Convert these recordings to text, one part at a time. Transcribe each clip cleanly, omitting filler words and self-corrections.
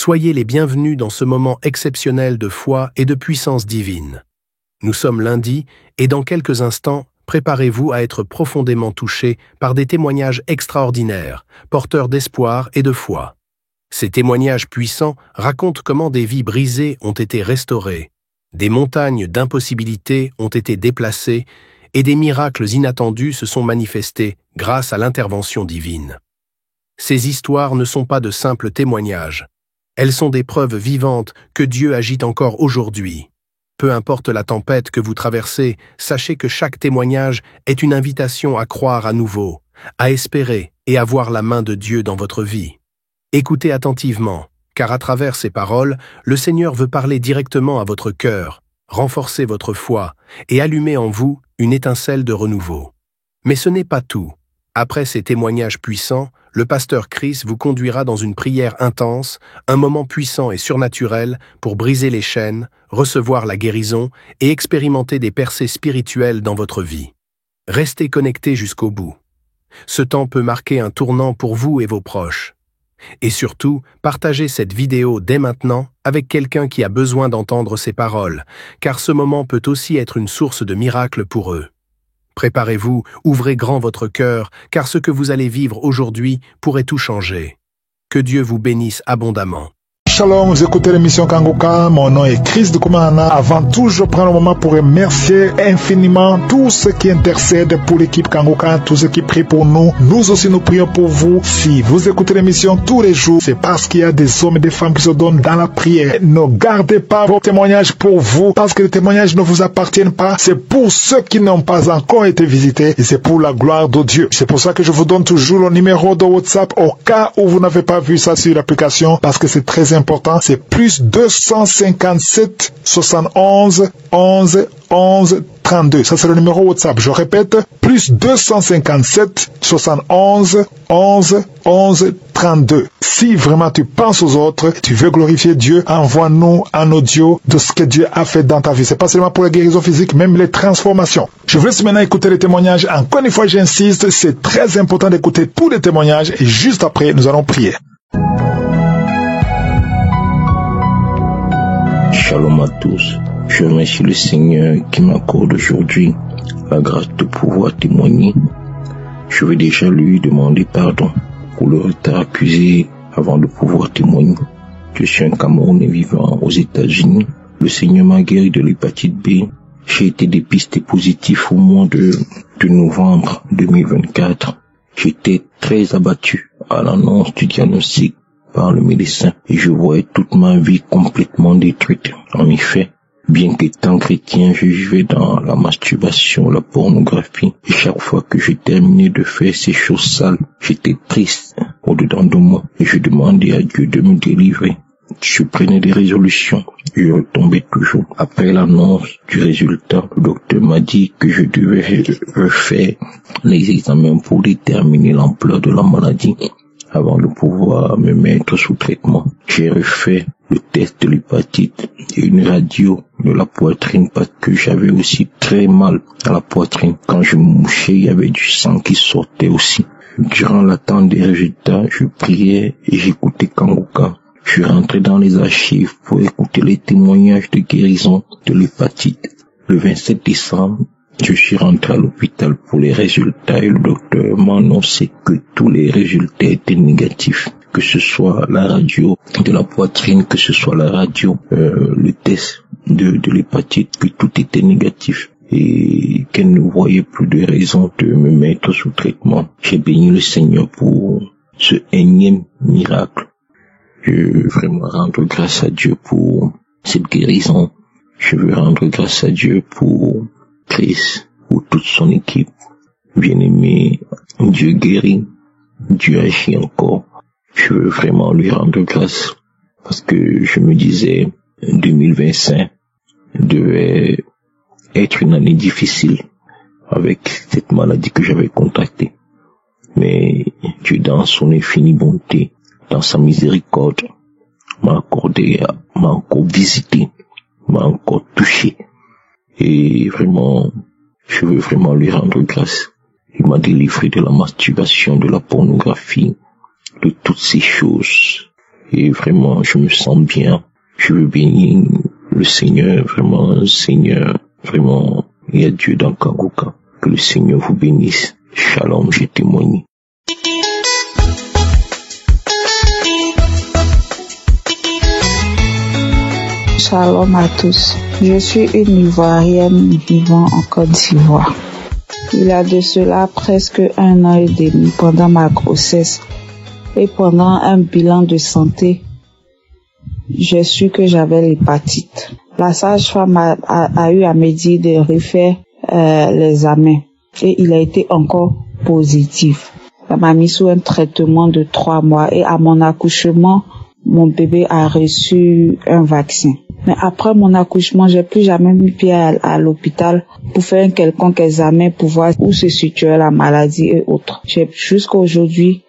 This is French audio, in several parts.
Soyez les bienvenus dans ce moment exceptionnel de foi et de puissance divine. Nous sommes lundi et dans quelques instants, préparez-vous à être profondément touchés par des témoignages extraordinaires, porteurs d'espoir et de foi. Ces témoignages puissants racontent comment des vies brisées ont été restaurées, des montagnes d'impossibilités ont été déplacées et des miracles inattendus se sont manifestés grâce à l'intervention divine. Ces histoires ne sont pas de simples témoignages. Elles sont des preuves vivantes que Dieu agit encore aujourd'hui. Peu importe la tempête que vous traversez, sachez que chaque témoignage est une invitation à croire à nouveau, à espérer et à voir la main de Dieu dans votre vie. Écoutez attentivement, car à travers ces paroles, le Seigneur veut parler directement à votre cœur, renforcer votre foi et allumer en vous une étincelle de renouveau. Mais ce n'est pas tout. Après ces témoignages puissants, le pasteur Chris vous conduira dans une prière intense, un moment puissant et surnaturel pour briser les chaînes, recevoir la guérison et expérimenter des percées spirituelles dans votre vie. Restez connectés jusqu'au bout. Ce temps peut marquer un tournant pour vous et vos proches. Et surtout, partagez cette vidéo dès maintenant avec quelqu'un qui a besoin d'entendre ces paroles, car ce moment peut aussi être une source de miracles pour eux. Préparez-vous, ouvrez grand votre cœur, car ce que vous allez vivre aujourd'hui pourrait tout changer. Que Dieu vous bénisse abondamment. Shalom, vous écoutez l'émission Kangoka, mon nom est Chris de Koumana. Avant tout, je prends le moment pour remercier infiniment tous ceux qui intercèdent pour l'équipe Kangoka, tous ceux qui prient pour nous. Nous aussi, nous prions pour vous. Si vous écoutez l'émission tous les jours, c'est parce qu'il y a des hommes et des femmes qui se donnent dans la prière. Ne gardez pas vos témoignages pour vous, parce que les témoignages ne vous appartiennent pas. C'est pour ceux qui n'ont pas encore été visités et c'est pour la gloire de Dieu. C'est pour ça que je vous donne toujours le numéro de WhatsApp au cas où vous n'avez pas vu ça sur l'application, parce que c'est très important. C'est plus 257 71 11 11 32. Ça, c'est le numéro WhatsApp. Je répète, plus 257 71 11 11 32. Si vraiment tu penses aux autres, tu veux glorifier Dieu, envoie-nous un audio de ce que Dieu a fait dans ta vie. C'est pas seulement pour la guérison physique, même les transformations. Je vous laisse maintenant écouter les témoignages. Encore une fois, j'insiste, c'est très important d'écouter tous les témoignages et juste après, nous allons prier. Shalom à tous. Je remercie le Seigneur qui m'accorde aujourd'hui la grâce de pouvoir témoigner. Je vais déjà lui demander pardon pour le retard accusé avant de pouvoir témoigner. Je suis un Camerounais vivant aux États-Unis. Le Seigneur m'a guéri de l'hépatite B. J'ai été dépisté positif au mois de novembre 2024. J'étais très abattu à l'annonce du diagnostic par le médecin et je voyais toute ma vie complètement détruite. En effet, bien qu'étant chrétien, je vivais dans la masturbation, la pornographie et chaque fois que je terminais de faire ces choses sales, j'étais triste au-dedans de moi et je demandais à Dieu de me délivrer. Je prenais des résolutions et je retombais toujours. Après l'annonce du résultat, le docteur m'a dit que je devais refaire les examens pour déterminer l'ampleur de la maladie avant de pouvoir me mettre sous traitement. J'ai refait le test de l'hépatite et une radio de la poitrine parce que j'avais aussi très mal à la poitrine. Quand je me mouchais, il y avait du sang qui sortait aussi. Durant l'attente des résultats, je priais et j'écoutais Kangoka. Je suis rentré dans les archives pour écouter les témoignages de guérison de l'hépatite. Le 27 décembre, je suis rentré à l'hôpital pour les résultats et le docteur m'a annoncé que tous les résultats étaient négatifs. Que ce soit la radio de la poitrine, que ce soit la radio, le test de l'hépatite, que tout était négatif. Et qu'elle ne voyait plus de raison de me mettre sous traitement. J'ai béni le Seigneur pour ce énième miracle. Je veux vraiment rendre grâce à Dieu pour cette guérison. Je veux rendre grâce à Dieu pour Chris, pour toute son équipe. Bien-aimé, Dieu guérit, Dieu agit encore. Je veux vraiment lui rendre grâce parce que je me disais 2025 devait être une année difficile avec cette maladie que j'avais contractée. Mais Dieu, dans son infinie bonté, dans sa miséricorde, m'a encore visité, m'a encore touché. Et vraiment, je veux vraiment lui rendre grâce. Il m'a délivré de la masturbation, de la pornographie, de toutes ces choses. et vraiment, je me sens bien. Je veux bénir le Seigneur, vraiment, Seigneur, vraiment, il y a Dieu dans Kangoka. Que le Seigneur vous bénisse. Shalom, j'ai témoigné. Shalom à tous. Je suis une Ivoirienne vivant en Côte d'Ivoire. Il y a de cela presque 1 an et demi pendant ma grossesse et pendant un bilan de santé, j'ai su que j'avais l'hépatite. La sage-femme a eu à me dire de refaire l'examen et il a été encore positif. Elle m'a mis sous un traitement de 3 mois et à mon accouchement, mon bébé a reçu un vaccin. Mais après mon accouchement, j'ai plus jamais mis pied à l'hôpital pour faire un quelconque examen pour voir où se situait la maladie et autres. Jusqu'à aujourd'hui,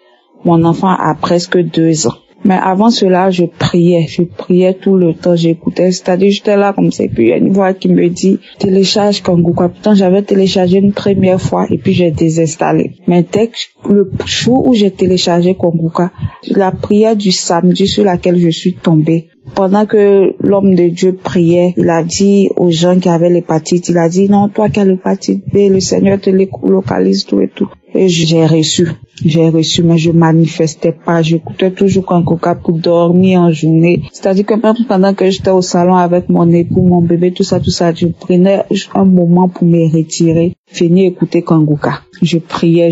mon enfant a presque 2 ans. Mais avant cela, je priais tout le temps, j'écoutais, c'est-à-dire j'étais là comme ça, et puis il y a une voix qui me dit, télécharge Kangoka. Pourtant, j'avais téléchargé une première fois, et puis j'ai désinstallé. Mais dès que le jour où j'ai téléchargé Kangoka, la prière du samedi sur laquelle je suis tombée, pendant que l'homme de Dieu priait, il a dit aux gens qui avaient l'hépatite, il a dit, non, toi qui as l'hépatite B, le Seigneur te localise tout et tout. Et j'ai reçu, mais je manifestais pas. J'écoutais toujours Kangoka pour dormir en journée. C'est-à-dire que même pendant que j'étais au salon avec mon époux, mon bébé, tout ça, je prenais un moment pour me retirer, finir écouter Kangoka. Je priais.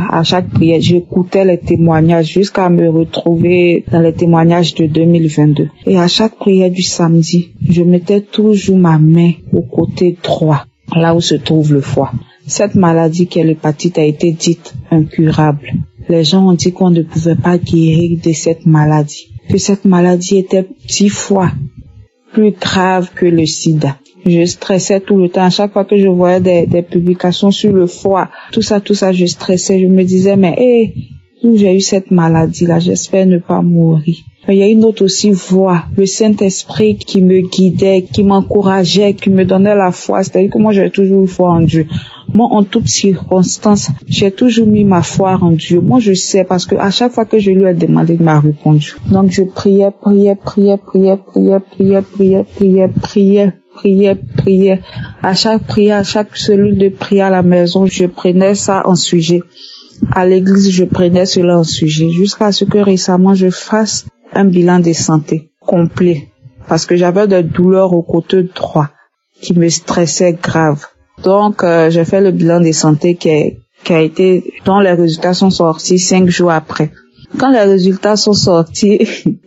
À chaque prière, j'écoutais les témoignages jusqu'à me retrouver dans les témoignages de 2022. Et à chaque prière du samedi, je mettais toujours ma main au côté droit, là où se trouve le foie. Cette maladie qui est l'hépatite a été dite incurable. Les gens ont dit qu'on ne pouvait pas guérir de cette maladie, que cette maladie était 10 fois plus grave que le sida. Je stressais tout le temps. À chaque fois que je voyais des publications sur le foie, tout ça, je stressais. Je me disais, mais où j'ai eu cette maladie-là, j'espère ne pas mourir. Il y a une autre aussi voix, le Saint-Esprit qui me guidait, qui m'encourageait, qui me donnait la foi. C'est-à-dire que moi, j'ai toujours eu foi en Dieu. Moi, en toutes circonstances, j'ai toujours mis ma foi en Dieu. Moi, je sais parce que à chaque fois que je lui ai demandé, il m'a répondu. Donc, je priais. À chaque prière, à chaque cellule de prière à la maison, je prenais ça en sujet. À l'église, je prenais cela en sujet. Jusqu'à ce que récemment, je fasse un bilan de santé complet. Parce que j'avais des douleurs au côté droit qui me stressaient grave. Donc, j'ai fait le bilan de santé dont les résultats sont sortis 5 jours après. Quand les résultats sont sortis,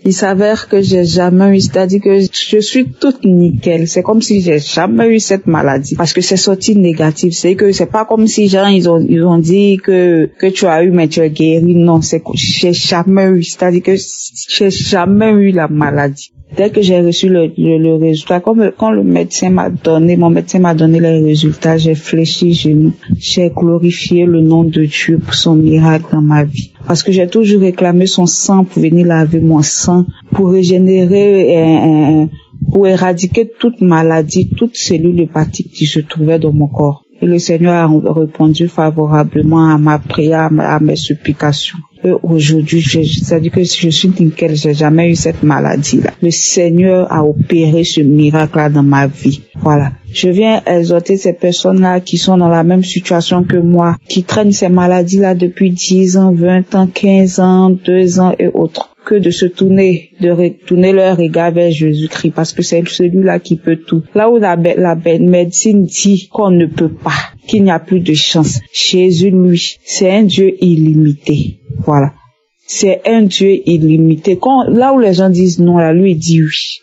il s'avère que j'ai jamais eu, c'est-à-dire que je suis toute nickel. C'est comme si j'ai jamais eu cette maladie. Parce que c'est sorti négatif. C'est que c'est pas comme si gens, ils ont dit que tu as eu, mais tu es guéri. Non, c'est que j'ai jamais eu. C'est-à-dire que j'ai jamais eu la maladie. Dès que j'ai reçu le résultat, quand mon médecin m'a donné les résultats, j'ai fléchi genoux. J'ai glorifié le nom de Dieu pour son miracle dans ma vie. Parce que j'ai toujours réclamé son sang pour venir laver mon sang, pour régénérer, pour éradiquer toute maladie, toute cellule hépatique qui se trouvait dans mon corps. Et le Seigneur a répondu favorablement à ma prière, à mes supplications. Et aujourd'hui, c'est-à-dire que je suis nickel, j'ai jamais eu cette maladie-là. Le Seigneur a opéré ce miracle-là dans ma vie. Voilà. Je viens exhorter ces personnes-là qui sont dans la même situation que moi, qui traînent ces maladies-là depuis 10 ans, 20 ans, 15 ans, 2 ans et autres. Que de retourner leur regard vers Jésus-Christ, parce que c'est celui-là qui peut tout. Là où la médecine dit qu'on ne peut pas, qu'il n'y a plus de chance, Jésus, lui, c'est un Dieu illimité. Voilà. C'est un Dieu illimité. Là où les gens disent non, là, lui, il dit oui.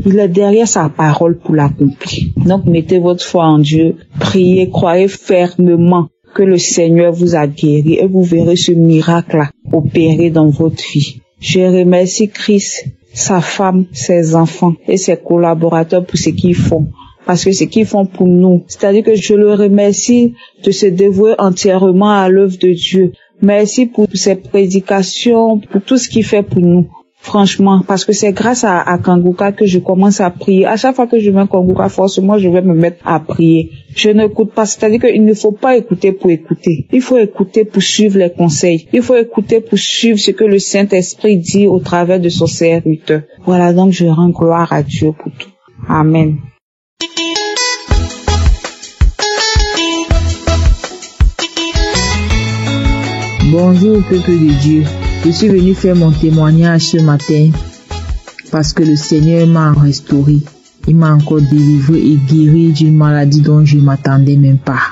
Il est derrière sa parole pour l'accomplir. Donc, mettez votre foi en Dieu, priez, croyez fermement que le Seigneur vous a guéri et vous verrez ce miracle-là opérer dans votre vie. Je remercie Christ, sa femme, ses enfants et ses collaborateurs pour ce qu'ils font. Parce que ce qu'ils font pour nous, c'est-à-dire que je le remercie de se dévouer entièrement à l'œuvre de Dieu. Merci pour ses prédications, pour tout ce qu'il fait pour nous. Franchement, parce que c'est grâce à Kanguka que je commence à prier. À chaque fois que je mets Kanguka, forcément, je vais me mettre à prier. Je n'écoute pas, c'est-à-dire qu'il ne faut pas écouter pour écouter. Il faut écouter pour suivre les conseils. Il faut écouter pour suivre ce que le Saint-Esprit dit au travers de son serviteur. Voilà, donc je rends gloire à Dieu pour tout. Amen. Bonjour peuple de Dieu. Je suis venu faire mon témoignage ce matin parce que le Seigneur m'a restauré. Il m'a encore délivré et guéri d'une maladie dont je ne m'attendais même pas.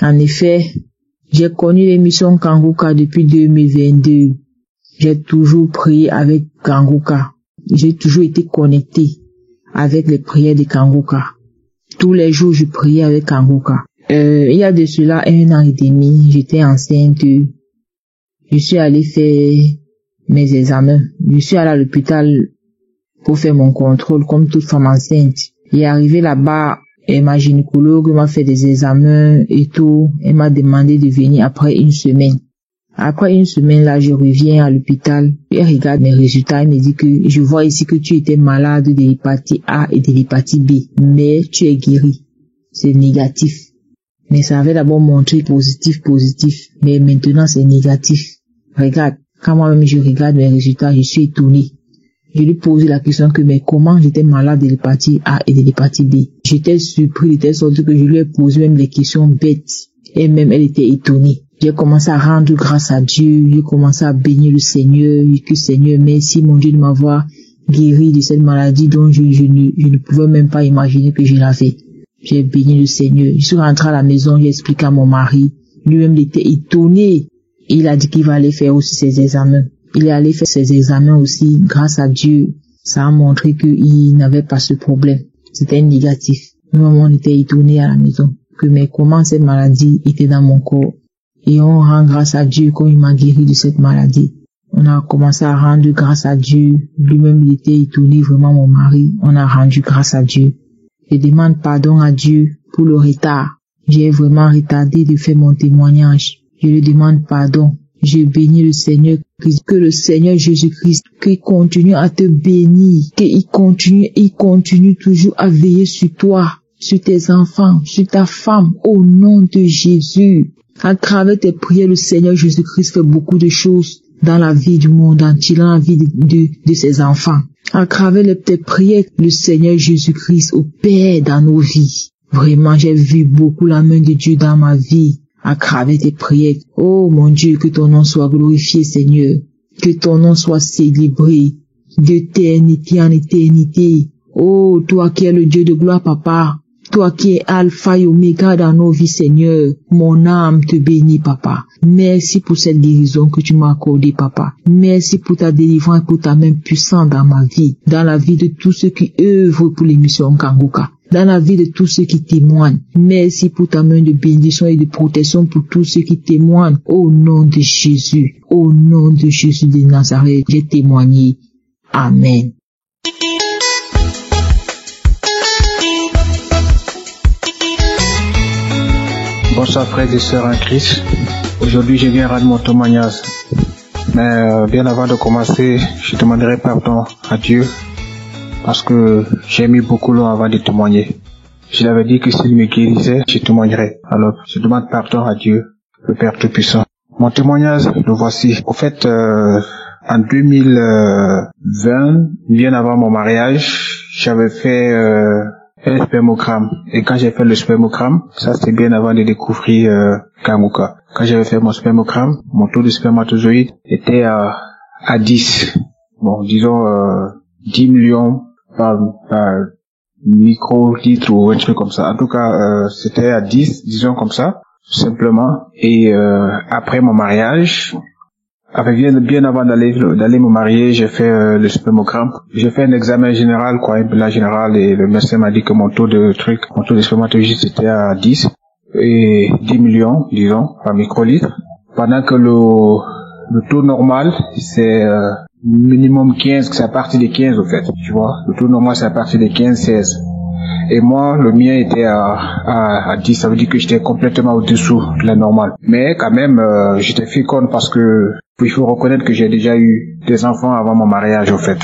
En effet, j'ai connu l'émission Kanguka depuis 2022. J'ai toujours prié avec Kanguka. J'ai toujours été connecté avec les prières de Kanguka. Tous les jours, je priais avec Kanguka. Il y a de cela 1 an et demi, j'étais enceinte. Je suis allé faire mes examens. Je suis allé à l'hôpital pour faire mon contrôle comme toute femme enceinte. Et arrivé là-bas, ma gynécologue m'a fait des examens et tout. Elle m'a demandé de venir après 1 semaine. Après 1 semaine, là, je reviens à l'hôpital. Elle regarde mes résultats. Elle me dit que je vois ici que tu étais malade de l'hépatite A et de l'hépatite B. Mais tu es guéri. C'est négatif. Mais ça avait d'abord montré positif. Mais maintenant, c'est négatif. Regarde, quand moi-même je regarde mes résultats, je suis étonné. Je lui posais la question que, mais comment j'étais malade de l'hépatite A et de l'hépatite B? J'étais surpris de telle sorte que je lui ai posé même des questions bêtes. Et même elle était étonnée. J'ai commencé à rendre grâce à Dieu. J'ai commencé à bénir le Seigneur. Que Seigneur, merci mon Dieu de m'avoir guéri de cette maladie dont je ne pouvais même pas imaginer que je l'avais. J'ai béni le Seigneur. Je suis rentré à la maison, j'ai expliqué à mon mari. Lui-même, il était étonné. Il a dit qu'il va aller faire aussi ses examens. Il est allé faire ses examens aussi. Grâce à Dieu, ça a montré qu'il n'avait pas ce problème. C'était négatif. Nous-mêmes, on était étonnés à la maison. Mais comment cette maladie était dans mon corps. Et on rend grâce à Dieu quand il m'a guéri de cette maladie. On a commencé à rendre grâce à Dieu. Lui-même, il était étonné, vraiment mon mari. On a rendu grâce à Dieu. Je demande pardon à Dieu pour le retard. J'ai vraiment retardé de faire mon témoignage. Je lui demande pardon. Je bénis le Seigneur, que le Seigneur Jésus-Christ, qu'il continue à te bénir, qu'il continue toujours à veiller sur toi, sur tes enfants, sur ta femme, au nom de Jésus. À travers tes prières, le Seigneur Jésus-Christ fait beaucoup de choses dans la vie du monde entier, dans la vie de ses enfants. À travers tes prières, le Seigneur Jésus-Christ opère dans nos vies. Vraiment, j'ai vu beaucoup la main de Dieu dans ma vie. À travers tes prières. Oh mon Dieu, que ton nom soit glorifié, Seigneur. Que ton nom soit célébré d'éternité en éternité. Oh, toi qui es le Dieu de gloire, Papa. Toi qui es Alpha et Oméga dans nos vies, Seigneur. Mon âme te bénit, Papa. Merci pour cette guérison que tu m'as accordée, Papa. Merci pour ta délivrance, pour ta main puissante dans ma vie, dans la vie de tous ceux qui œuvrent pour l'émission Kanguka, dans la vie de tous ceux qui témoignent. Merci pour ta main de bénédiction et de protection pour tous ceux qui témoignent. Au nom de Jésus, au nom de Jésus de Nazareth, j'ai témoigné. Amen. Bonsoir frères et sœurs en Christ. Aujourd'hui, je viens rendre mon témoignage. Mais bien avant de commencer, je demanderai pardon à Dieu parce que j'ai mis beaucoup long avant de témoigner. Je l'avais dit que s'il me guérissait, je témoignerais. Alors, je demande pardon à Dieu, le Père Tout-Puissant. Mon témoignage, le voici. Au fait, en 2020, bien avant mon mariage, j'avais fait un spermogramme. Et quand j'ai fait le spermogramme, ça c'était bien avant de découvrir Kanguka. Quand j'avais fait mon spermogramme, mon taux de spermatozoïde était à 10. Bon, disons 10 millions par microlitre ou un truc comme ça. En tout cas, c'était à 10, disons comme ça, simplement. Et après mon mariage, bien avant d'aller me marier, j'ai fait le spermogramme. J'ai fait un examen général, un bilan général, et le médecin m'a dit que mon taux de spermatozoïde était à 10 et 10 millions, disons, par microlitre. Pendant que le taux normal, c'est minimum 15, c'est à partir de 15 au fait, tu vois. Le taux normal, c'est à partir de 15-16. Et moi, le mien était à 10, ça veut dire que j'étais complètement au-dessous de la normale. Mais quand même, j'étais féconde parce que Il faut reconnaître que j'ai déjà eu des enfants avant mon mariage, au fait.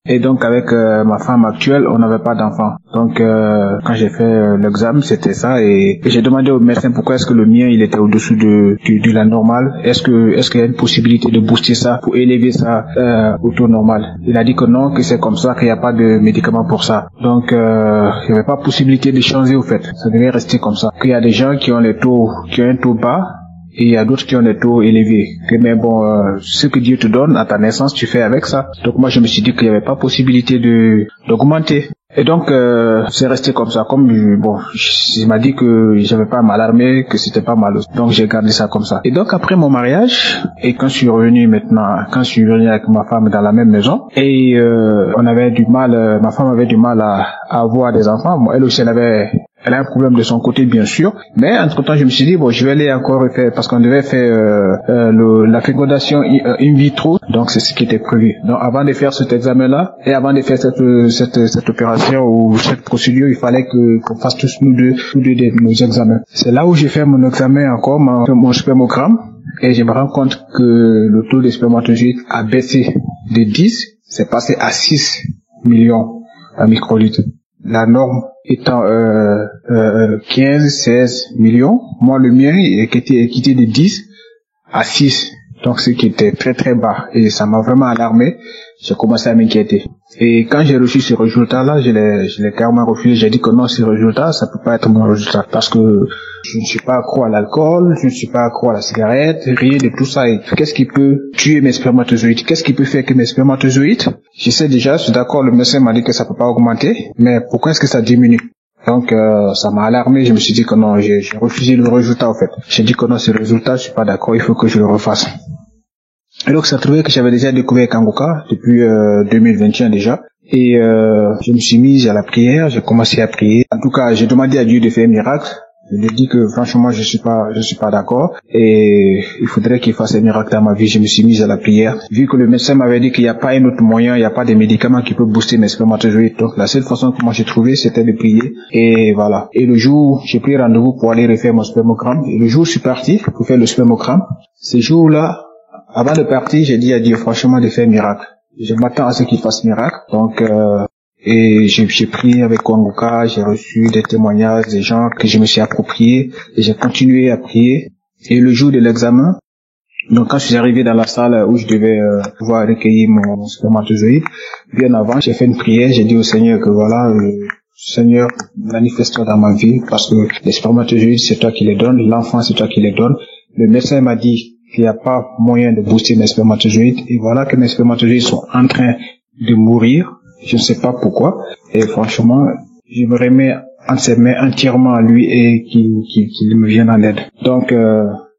Et donc avec ma femme actuelle, on n'avait pas d'enfants. Donc quand j'ai fait l'examen, c'était ça, et j'ai demandé au médecin pourquoi est-ce que le mien il était au-dessous de la normale. Est-ce qu'il y a une possibilité de booster ça pour élever ça au taux normal? Il a dit que non, que c'est comme ça, qu'il n'y a pas de médicament pour ça. Donc il n'y avait pas possibilité de changer, au fait. Ça devait rester comme ça. Qu'il y a des gens qui ont un taux bas, et il y a d'autres qui ont des taux élevés. Mais bon, ce que Dieu te donne à ta naissance, tu fais avec ça. Donc moi, je me suis dit qu'il n'y avait pas possibilité d'augmenter. Et donc, c'est resté comme ça. Comme, il m'a dit que j'avais pas à m'alarmer, que c'était pas mal. Donc j'ai gardé ça comme ça. Et donc après mon mariage, et quand je suis revenu avec ma femme dans la même maison, et on avait du mal, ma femme avait du mal à avoir des enfants. Bon, elle aussi, elle a un problème de son côté, bien sûr. Mais entre-temps, je me suis dit, je vais aller encore refaire, parce qu'on devait faire la fécondation in vitro. Donc, c'est ce qui était prévu. Donc, avant de faire cet examen-là, et avant de faire cette opération ou cette procédure, il fallait qu'on fasse tous nous deux nos examens. C'est là où j'ai fait mon examen encore, mon spermogramme. Et je me rends compte que le taux de spermatozoïdes a baissé de 10, c'est passé à 6 millions à microlitres. La norme étant 15-16 millions, moi le mien est quitté de 10 à 6, donc ce qui était très très bas, et ça m'a vraiment alarmé. J'ai commencé à m'inquiéter. Et quand j'ai reçu ce résultat-là, je l'ai carrément refusé. J'ai dit que non, ce résultat, ça peut pas être mon résultat, parce que je ne suis pas accro à l'alcool, je ne suis pas accro à la cigarette, rien de tout ça. Et qu'est-ce qui peut tuer mes spermatozoïdes? Qu'est-ce qui peut faire que mes spermatozoïdes, je sais déjà, je suis d'accord, le médecin m'a dit que ça peut pas augmenter, mais pourquoi est-ce que ça diminue? Donc ça m'a alarmé, je me suis dit que non, j'ai refusé le résultat, en fait. J'ai dit que non, ce résultat, je suis pas d'accord, il faut que je le refasse. Et donc ça trouvait que j'avais déjà découvert Kangoka depuis 2021 déjà. Et je me suis mis à la prière, j'ai commencé à prier. En tout cas, j'ai demandé à Dieu de faire un miracle. Je lui ai dit que franchement, je suis pas d'accord, et il faudrait qu'il fasse un miracle dans ma vie. Je me suis mis à la prière. Vu que le médecin m'avait dit qu'il n'y a pas un autre moyen, il n'y a pas de médicaments qui peuvent booster mes spermatozoïdes. Donc la seule façon que moi j'ai trouvé, c'était de prier. Et voilà. Et le jour, j'ai pris rendez-vous pour aller refaire mon spermogramme. Et le jour où je suis parti pour faire le spermogramme, ce jour-là, avant de partir, j'ai dit à Dieu franchement de faire un miracle. Je m'attends à ce qu'il fasse miracle. Donc et j'ai prié avec Kangoka, j'ai reçu des témoignages des gens que je me suis approprié, et j'ai continué à prier. Et le jour de l'examen, donc quand je suis arrivé dans la salle où je devais pouvoir recueillir mon spermatozoïde, bien avant, j'ai fait une prière, j'ai dit au Seigneur que voilà, Seigneur, manifeste-toi dans ma vie, parce que les spermatozoïdes, c'est toi qui les donnes, l'enfant, c'est toi qui les donnes. Le médecin m'a dit qu'il n'y a pas moyen de booster mes spermatozoïdes, et voilà que mes spermatozoïdes sont en train de mourir. Je ne sais pas pourquoi, et franchement, je me remets en ses mains entièrement à lui, et qu'il me vienne en aide. Donc,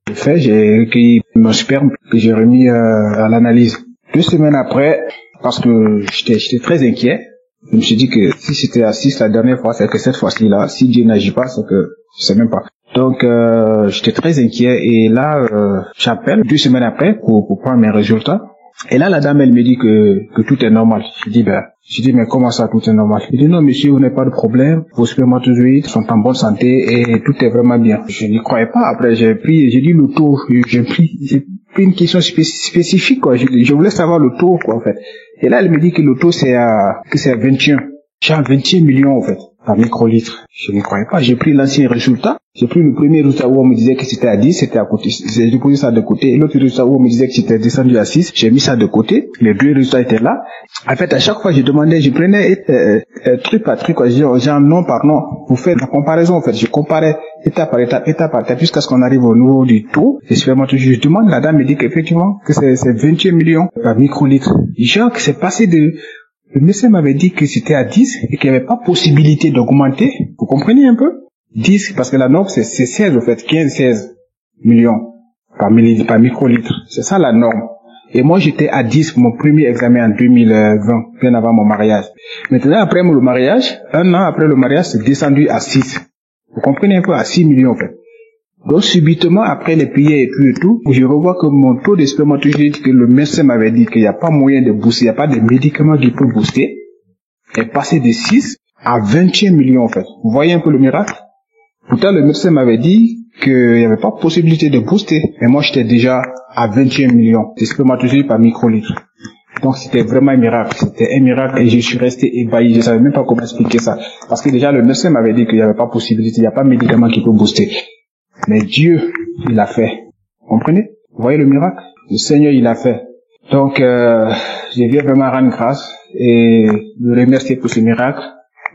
j'ai recueilli mon sperme que j'ai remis à l'analyse. 2 semaines après, parce que j'étais très inquiet, je me suis dit que si c'était à 6 la dernière fois, c'est que cette fois-ci là, si Dieu n'agit pas, c'est que je sais même pas. Donc j'étais très inquiet, et là j'appelle 2 semaines après pour prendre mes résultats. Et là, la dame, elle me dit que tout est normal. Je dis, mais comment ça, tout est normal? Elle dit, non, monsieur, vous n'avez pas de problème. Vos spermatozoïdes sont en bonne santé et tout est vraiment bien. Je n'y croyais pas. Après, j'ai dit le taux. J'ai pris une question spécifique, quoi. Je voulais savoir le taux, quoi, en fait. Et là, elle me dit que le taux, c'est à 21. J'ai 21 millions, en fait, par microlitre. Je n'y croyais pas. J'ai pris l'ancien résultat. J'ai pris le premier résultat où on me disait que c'était à 10, c'était à côté. J'ai posé ça de côté. Et l'autre résultat où on me disait que c'était descendu à 6, j'ai mis ça de côté. Les 2 résultats étaient là. En fait, à chaque fois, je prenais truc par truc, quoi. Genre nom par nom, pour faire la comparaison, en fait. Je comparais étape par étape, jusqu'à ce qu'on arrive au niveau du taux. Et je demande, la dame me dit qu'effectivement, que c'est 21 millions par microlitre. Genre, que c'est passé de... Le médecin m'avait dit que c'était à 10 et qu'il n'y avait pas possibilité d'augmenter. Vous comprenez un peu? 10, parce que la norme, c'est 16, en fait, 15-16 millions par microlitre. C'est ça la norme. Et moi, j'étais à 10 pour mon premier examen en 2020, bien avant mon mariage. Maintenant, après le mariage, 1 an après le mariage, c'est descendu à 6. Vous comprenez un peu? À 6 millions, en fait. Donc, subitement, après les prières et tout, je revois que mon taux de spermatozoïdes, que le médecin m'avait dit qu'il n'y a pas moyen de booster, il n'y a pas de médicaments qui peuvent booster, est passé de 6 à 21 millions, en fait. Vous voyez un peu le miracle? Pourtant, le médecin m'avait dit qu'il n'y avait pas possibilité de booster. Et moi, j'étais déjà à 21 millions de spermatozoïdes par microlitre. Donc c'était vraiment un miracle. C'était un miracle et je suis resté ébahi. Je savais même pas comment expliquer ça. Parce que déjà le médecin m'avait dit qu'il n'y avait pas possibilité, il n'y a pas de médicament qui peut booster. Mais Dieu, il l'a fait. Vous comprenez? Vous voyez le miracle? Le Seigneur, il l'a fait. Donc je viens vraiment rendre grâce et le remercier pour ce miracle.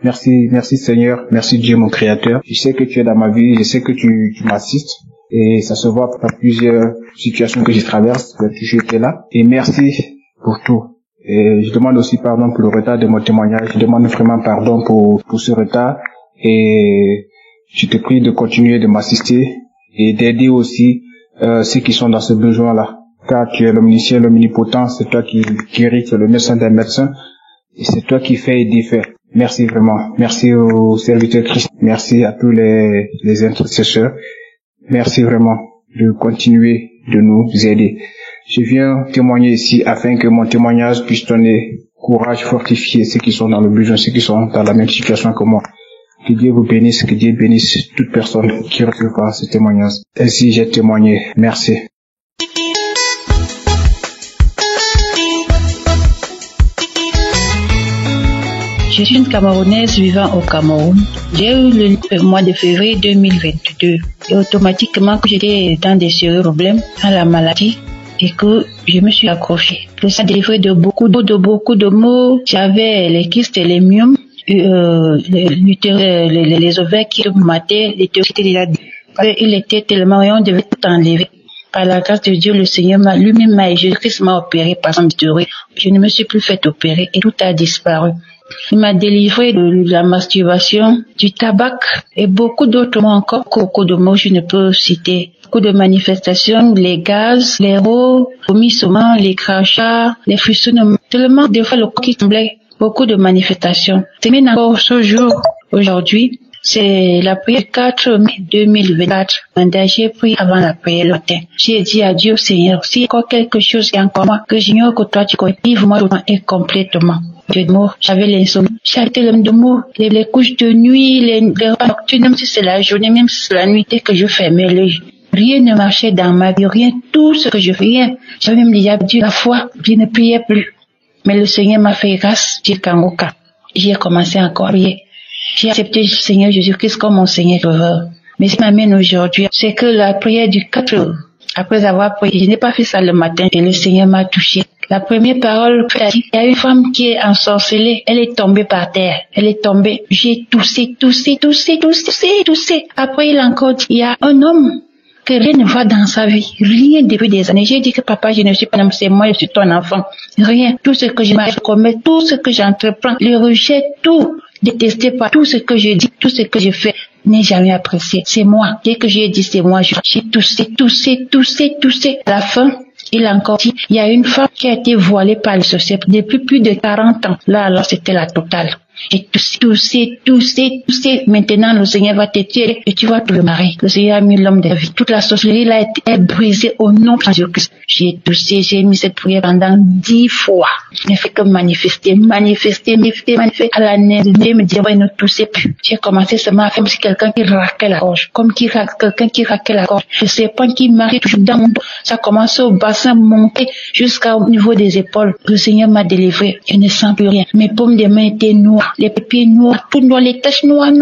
Merci Seigneur, merci Dieu mon Créateur. Je sais que tu es dans ma vie, je sais que tu m'assistes. Et ça se voit par plusieurs situations que je traverse, tu as toujours été là. Et merci pour tout. Et je demande aussi pardon pour le retard de mon témoignage. Je demande vraiment pardon pour ce retard. Et je te prie de continuer de m'assister et d'aider aussi ceux qui sont dans ce besoin-là. Car tu es l'omniscient, l'omnipotent, c'est toi qui guéris, c'est le médecin des médecins. Et c'est toi qui fais et défais. Merci vraiment. Merci aux serviteurs Christ. Merci à tous les intercesseurs. Merci vraiment de continuer de nous aider. Je viens témoigner ici afin que mon témoignage puisse donner courage, fortifier ceux qui sont dans le besoin, ceux qui sont dans la même situation que moi. Que Dieu vous bénisse, que Dieu bénisse toute personne qui recevra ce témoignage. Ainsi j'ai témoigné. Merci. Je suis une Camerounaise vivant au Cameroun. J'ai eu le mois de février 2022 et automatiquement que j'étais dans des sérieux problèmes, dans la maladie et que je me suis accrochée. Ça a délivré de beaucoup de maux. J'avais les kystes et les myomes, les ovaires qui mataient, les théories étaient déjà dit. Il était tellement et on devait tout enlever. Par la grâce de Dieu, le Seigneur lui-même Jésus-Christ m'a opéré par son théorie. Je ne me suis plus fait opérer et tout a disparu. Il m'a délivré de la masturbation, du tabac et beaucoup d'autres mots encore. Beaucoup de mots je ne peux citer. Beaucoup de manifestations, les gaz, les rots, vomissements, les crachats, les frissonnements. Tellement des fois le corps qui tremblait. Beaucoup de manifestations. C'est même encore ce jour, aujourd'hui. C'est la prière du 4 mai 2024. J'ai prié avant la prière le matin. J'ai dit à Dieu, Seigneur, s'il y a encore quelque chose qui est encore moi, que j'ignore que toi tu connais, vive-moi totalement et complètement. J'avais l'insomnie, j'avais tellement de mots, les couches de nuit, les repas nocturnes, même si c'est la journée, même si c'est la nuit, dès que je fermais l'œil. Rien ne marchait dans ma vie, rien, tout ce que je fais, rien. J'avais même déjà perdu la foi, je ne priais plus. Mais le Seigneur m'a fait grâce, Dieu Kangoka. J'ai commencé encore à prier. J'ai accepté le Seigneur Jésus-Christ comme mon Seigneur Sauveur. Mais ce qui m'amène aujourd'hui, c'est que la prière du 4, après avoir prié, je n'ai pas fait ça le matin et le Seigneur m'a touché. La première parole, il y a une femme qui est ensorcelée, elle est tombée par terre, elle est tombée, j'ai toussé. Après il a encore dit, il y a un homme que rien ne va dans sa vie, rien depuis des années. J'ai dit que papa, je ne suis pas un homme, c'est moi, je suis ton enfant. Rien, tout ce que je commets, tout ce que j'entreprends, le rejet, tout, détesté par tout ce que je dis, tout ce que je fais, n'est jamais apprécié. C'est moi. Dès que j'ai dit c'est moi, j'ai toussé. À la fin, il a encore dit, il y a une femme qui a été voilée par le sorcier depuis plus de 40 ans. Là, alors, c'était la totale. Et toussé. Maintenant, le Seigneur va te tuer et tu vas te marier. Le Seigneur a mis l'homme de la vie. Toute la sorcellerie là est brisée au nom de Jésus-Christ. J'ai toussé, j'ai mis cette prière pendant 10 fois. Je n'ai fait que manifester. À la neige, Dieu me dit, ouais, ne toussez plus. J'ai commencé seulement à faire comme si quelqu'un qui raquait la gorge. Quelqu'un qui raquait la gorge. Le serpent qui marche toujours dans mon dos. Ça commence au bassin, monter jusqu'au niveau des épaules. Le Seigneur m'a délivré. Je ne sens plus rien. Mes paumes de main étaient noires. Les pieds noirs, tout noir, les taches noires.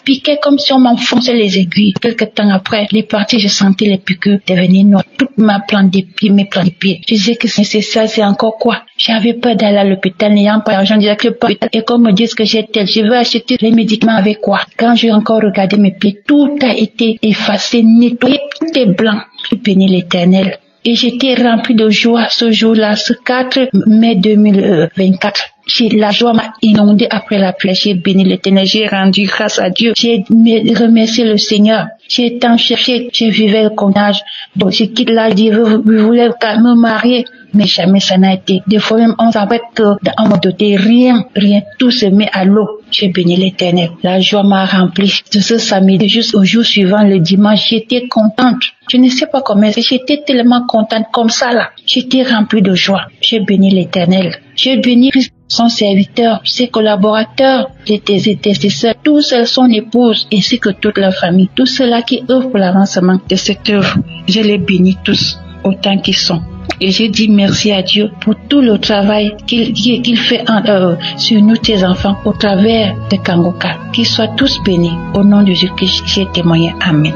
Piquaient comme si on m'enfonçait les aiguilles. Quelque temps après, les parties, je sentais les piqûres devenir noires. Toute ma plante des pieds, mes plantes des pieds. Je disais que c'est ça, c'est encore quoi? J'avais peur d'aller à l'hôpital, n'ayant pas d'argent, je disais que pas. Et comme me disent que j'ai tel, je vais acheter les médicaments avec quoi? Quand j'ai encore regardé mes pieds, tout a été effacé, nettoyé, tout est blanc. Je bénis l'Éternel. Et j'étais rempli de joie ce jour-là, ce 4 mai 2024. La joie m'a inondé après la prière. J'ai béni l'Éternel, j'ai rendu grâce à Dieu. J'ai remercié le Seigneur. J'ai tant cherché, j'ai vivé le comptage. Donc, je quitte là, je voulais me marier. Mais jamais ça n'a été. Des fois même, on s'appelle que on m'a doté rien. Tout se met à l'eau. J'ai béni l'Éternel. La joie m'a rempli. De ce samedi, juste au jour suivant, le dimanche, j'étais contente. Je ne sais pas comment, j'étais tellement contente comme ça là. J'étais remplie de joie. J'ai béni l'Éternel. J'ai béni son serviteur, ses collaborateurs, les intercesseurs, tous son épouse, ainsi que toute la famille. Tout cela qui œuvre pour l'avancement de cette œuvre. Je les bénis tous. autant qu'ils sont. Et je dis merci à Dieu pour tout le travail qu'il fait sur nous, tes enfants, au travers de Kangoka. Qu'ils soient tous bénis. Au nom de Jésus que j'ai témoigné. Amen.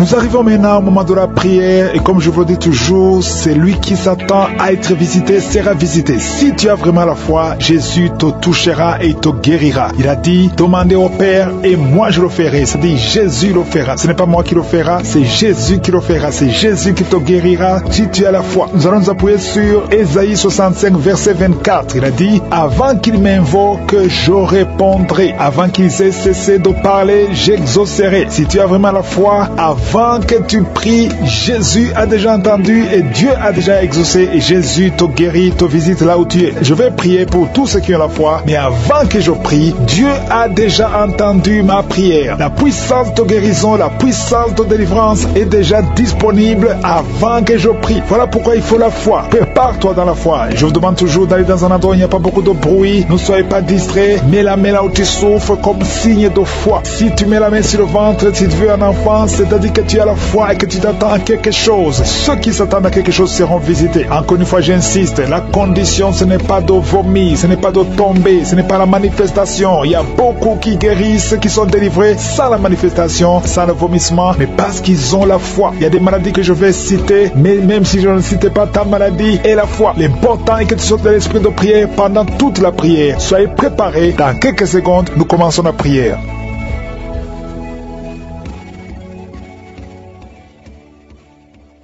Nous arrivons maintenant au moment de la prière et comme je vous le dis toujours, celui qui s'attend à être visité sera visité. Si tu as vraiment la foi, Jésus te touchera et il te guérira. Il a dit, demandez au Père et moi je le ferai. C'est-à-dire Jésus le fera. Ce n'est pas moi qui le fera, c'est Jésus qui le fera. C'est Jésus qui te guérira si tu as la foi. Nous allons nous appuyer sur Ésaïe 65 verset 24. Il a dit, avant qu'il m'invoque, je répondrai. Avant qu'ils aient cessé de parler, j'exaucerai. Si tu as vraiment la foi, avant que tu pries, Jésus a déjà entendu et Dieu a déjà exaucé et Jésus te guérit, te visite là où tu es. Je vais prier pour tous ceux qui ont la foi, mais avant que je prie, Dieu a déjà entendu ma prière. La puissance de guérison, la puissance de délivrance est déjà disponible avant que je prie. Voilà pourquoi il faut la foi. Prépare-toi dans la foi. Je vous demande toujours d'aller dans un endroit où il n'y a pas beaucoup de bruit. Ne soyez pas distraits. Mets la main là où tu souffres comme signe de foi. Si tu mets la main sur le ventre, si tu veux un enfant, c'est-à-dire que tu as la foi et que tu t'attends à quelque chose. Ceux qui s'attendent à quelque chose seront visités. Encore une fois, j'insiste, la condition, ce n'est pas de vomir, ce n'est pas de tomber, ce n'est pas la manifestation. Il y a beaucoup qui guérissent, qui sont délivrés sans la manifestation, sans le vomissement, mais parce qu'ils ont la foi. Il y a des maladies que je vais citer, mais même si je ne citais pas ta maladie et la foi, l'important est que tu sois dans l'esprit de prière pendant toute la prière. Soyez préparés. Dans quelques secondes, nous commençons la prière.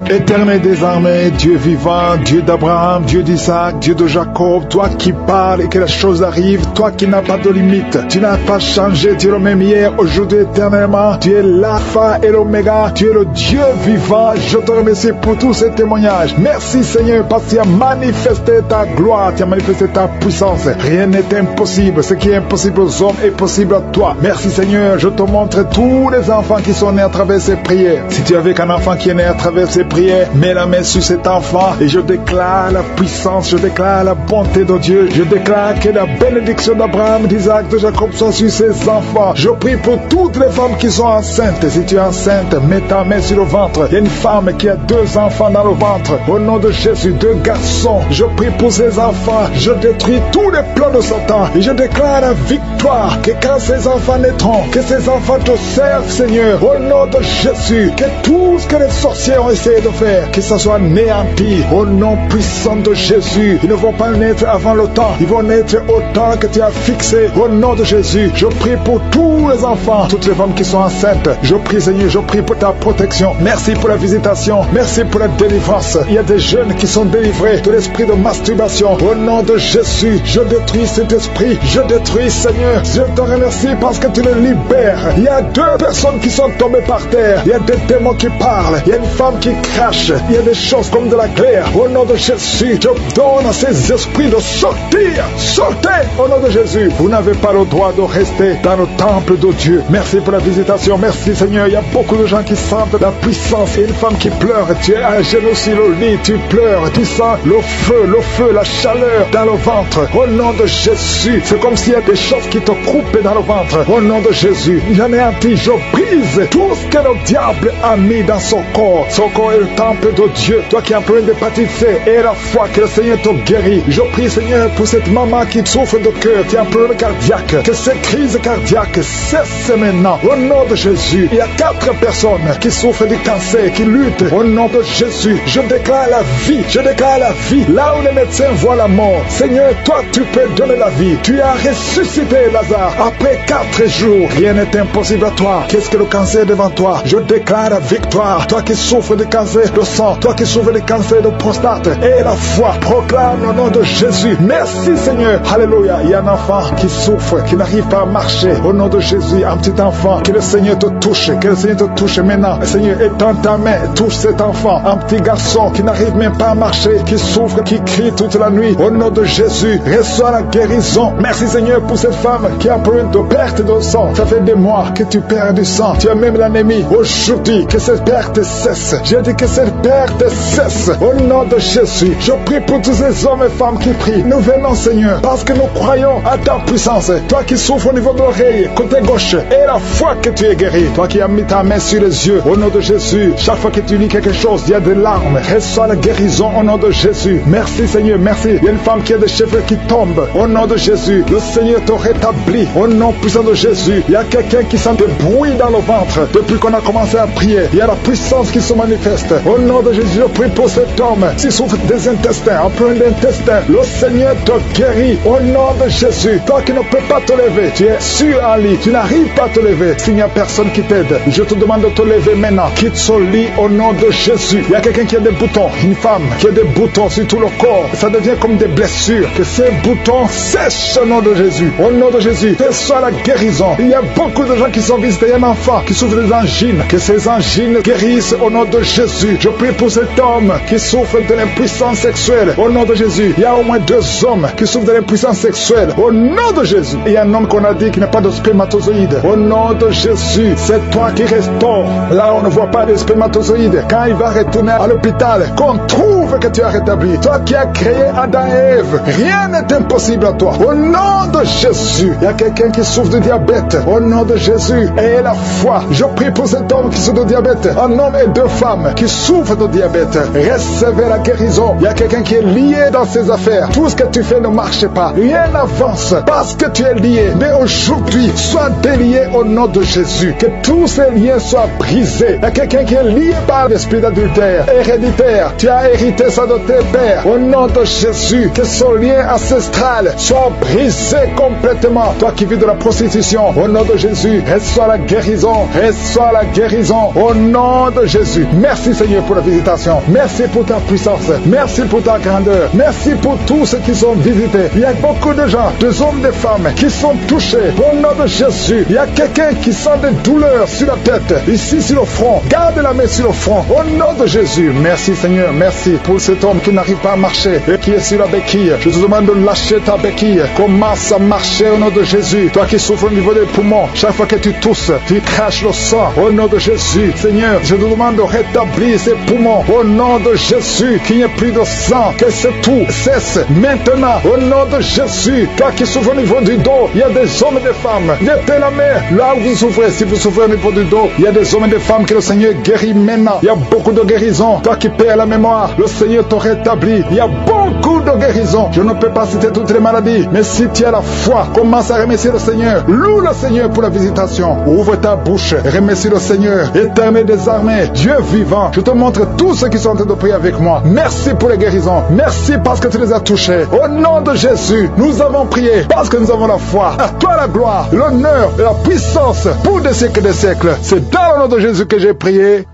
Éternel des armées, Dieu vivant, Dieu d'Abraham, Dieu d'Isaac, Dieu de Jacob, toi qui parles et que la chose arrive, toi qui n'as pas de limite, tu n'as pas changé, tu es le même hier, aujourd'hui, éternellement, tu es l'alpha et l'oméga, tu es le Dieu vivant. Je te remercie pour tous ces témoignages. Merci Seigneur parce que tu as manifesté ta gloire, tu as manifesté ta puissance. Rien n'est impossible, ce qui est impossible aux hommes est possible à toi. Merci Seigneur, je te montre tous les enfants qui sont nés à travers ces prières. Si tu avais qu'un enfant qui est né à travers ces prières, mets la main sur cet enfant et je déclare la puissance, je déclare la bonté de Dieu, je déclare que la bénédiction d'Abraham, d'Isaac, de Jacob soit sur ses enfants. Je prie pour toutes les femmes qui sont enceintes. Si tu es enceinte, mets ta main sur le ventre. Il y a une femme qui a 2 enfants dans le ventre. Au nom de Jésus, 2 garçons. Je prie pour ces enfants. Je détruis tous les plans de Satan et je déclare la victoire. Que quand ces enfants naîtront, que ces enfants te servent, Seigneur. Au nom de Jésus, que tout ce que les sorciers ont essayé de faire, que ça soit néanti. Au nom puissant de Jésus, ils ne vont pas naître avant le temps. Ils vont naître au temps que tu as fixé. Au nom de Jésus, je prie pour tous les enfants, toutes les femmes qui sont enceintes. Je prie, Seigneur, je prie pour ta protection. Merci pour la visitation. Merci pour la délivrance. Il y a des jeunes qui sont délivrés de l'esprit de masturbation. Au nom de Jésus, je détruis cet esprit. Je détruis, Seigneur. Je te remercie parce que tu le libères. Il y a 2 personnes qui sont tombées par terre. Il y a des démons qui parlent. Il y a une femme qui crache. Il y a des choses comme de la glaire. Au nom de Jésus, je donne à ces esprits de sortir. Sortez au nom de Jésus. Vous n'avez pas le droit de rester dans le temple de Dieu. Merci pour la visitation. Merci Seigneur. Il y a beaucoup de gens qui sentent la puissance. Et une femme qui pleure. Tu es à genoux sur le lit. Tu pleures. Tu sens le feu, la chaleur dans le ventre. Au nom de Jésus. C'est comme s'il y a des choses qui te coupent dans le ventre. Au nom de Jésus. J'anéantis, je brise tout ce que le diable a mis dans son corps. Son corps est le temple de Dieu. Toi qui es en plein d'hépatite C, et la foi que le Seigneur te guérit. Je prie Seigneur pour cette maman qui souffre de cœur, qui est en plein cardiaque. Que ces crises cardiaques cessent maintenant. Au nom de Jésus. Il y a 4 personnes qui souffrent du cancer, qui luttent. Au nom de Jésus. Je déclare la vie. Je déclare la vie. Là où les médecins voient la mort. Seigneur, toi tu peux donner la vie. Tu as ressuscité Lazare. Après 4 jours, rien n'est impossible à toi. Qu'est-ce que le cancer devant toi? Je déclare la victoire. Toi qui souffres de cancer, cancer de sang, toi qui sauves les cancers de prostate, et la foi proclame au nom de Jésus. Merci Seigneur. Alléluia. Il y a un enfant qui souffre, qui n'arrive pas à marcher. Au nom de Jésus, un petit enfant, que le Seigneur te touche, que le Seigneur te touche maintenant. Seigneur, étends ta main, touche cet enfant, un petit garçon qui n'arrive même pas à marcher, qui souffre, qui crie toute la nuit. Au nom de Jésus, reçois la guérison. Merci Seigneur pour cette femme qui a problème de perte de sang. Ça fait des mois que tu perds du sang. Tu as même l'anémie. Aujourd'hui, que cette perte cesse. J'ai dit que cette perte cesse. Au nom de Jésus, je prie pour tous ces hommes et femmes qui prient. Nous venons Seigneur, parce que nous croyons à ta puissance. Toi qui souffres au niveau de l'oreille, côté gauche, et la foi que tu es guéri. Toi qui as mis ta main sur les yeux, au nom de Jésus, chaque fois que tu lis quelque chose, il y a des larmes. Reçois la guérison au nom de Jésus. Merci Seigneur, merci. Il y a une femme qui a des cheveux qui tombent. Au nom de Jésus, le Seigneur te rétablit. Au nom puissant de Jésus, il y a quelqu'un qui sent des bruits dans le ventre. Depuis qu'on a commencé à prier, il y a la puissance qui se manifeste. Au nom de Jésus, je prie pour cet homme qui souffre des intestins, un problème d'intestin. Le Seigneur te guérit. Au nom de Jésus, toi qui ne peux pas te lever, tu es sur un lit, tu n'arrives pas à te lever. S'il n'y a personne qui t'aide, je te demande de te lever maintenant. Quitte ce lit au nom de Jésus. Il y a quelqu'un qui a des boutons, une femme qui a des boutons sur tout le corps. Ça devient comme des blessures. Que ces boutons sèchent au nom de Jésus. Au nom de Jésus, reçois la guérison. Il y a beaucoup de gens qui sont visités. Il y a un enfant qui souffre des angines. Que ces angines guérissent au nom de Jésus. Je prie pour cet homme qui souffre de l'impuissance sexuelle. Au nom de Jésus, il y a au moins 2 hommes qui souffrent de l'impuissance sexuelle. Au nom de Jésus. Il y a un homme qu'on a dit qui n'a pas de spermatozoïdes. Au nom de Jésus, c'est toi qui restaure. Là, on ne voit pas de spermatozoïdes. Quand il va retourner à l'hôpital, qu'on trouve que tu as rétabli. Toi qui as créé Adam et Ève, rien n'est impossible à toi. Au nom de Jésus, il y a quelqu'un qui souffre de diabète. Au nom de Jésus, et la foi. Je prie pour cet homme qui souffre de diabète. Un homme et 2 femmes qui souffrent de diabète. Recevez la guérison. Il y a quelqu'un qui est lié dans ses affaires. Tout ce que tu fais ne marche pas. Rien n'avance parce que tu es lié. Mais aujourd'hui, sois délié au nom de Jésus. Que tous ces liens soient brisés. Il y a quelqu'un qui est lié par l'esprit d'adultère héréditaire. Tu as hérité ça de tes pères. Au nom de Jésus, que son lien ancestral soit brisé complètement. Toi qui vis de la prostitution, au nom de Jésus, reçois la guérison. Reçois la guérison au nom de Jésus. Merci Seigneur pour la visitation. Merci pour ta puissance. Merci pour ta grandeur. Merci pour tous ceux qui sont visités. Il y a beaucoup de gens, des hommes, des femmes qui sont touchés. Au nom de Jésus, il y a quelqu'un qui sent des douleurs sur la tête, ici sur le front. Garde la main sur le front. Au nom de Jésus. Merci Seigneur. Merci pour cet homme qui n'arrive pas à marcher et qui est sur la béquille. Je te demande de lâcher ta béquille. Commence à marcher au nom de Jésus. Toi qui souffres au niveau des poumons, chaque fois que tu tousses, tu craches le sang. Au nom de Jésus. Seigneur, je te demande de rétablir ces poumons. Au nom de Jésus, qu'il n'y ait plus de sang. Que ce tout cesse maintenant. Au nom de Jésus. Toi qui souffres au niveau du dos, il y a des hommes et des femmes. Mettez la main là où vous souffrez. Si vous souffrez au niveau du dos, il y a des hommes et des femmes que le Seigneur guérit maintenant. Il y a beaucoup de guérisons. Toi qui perds la mémoire, le Seigneur te rétablit. Il y a beaucoup de guérisons. Je ne peux pas citer toutes les maladies, mais si tu as la foi, commence à remercier le Seigneur. Loue le Seigneur pour la visitation. Ouvre ta bouche, remercie le Seigneur. Éternel des armées, Dieu vivant, je te montre tous ceux qui sont en train de prier avec moi. Merci pour les guérisons. Merci parce que tu les as touchés. Au nom de Jésus, nous avons prié parce que nous avons la foi. À toi la gloire, l'honneur et la puissance pour des siècles et des siècles. C'est dans le nom de Jésus que j'ai prié.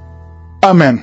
Amen.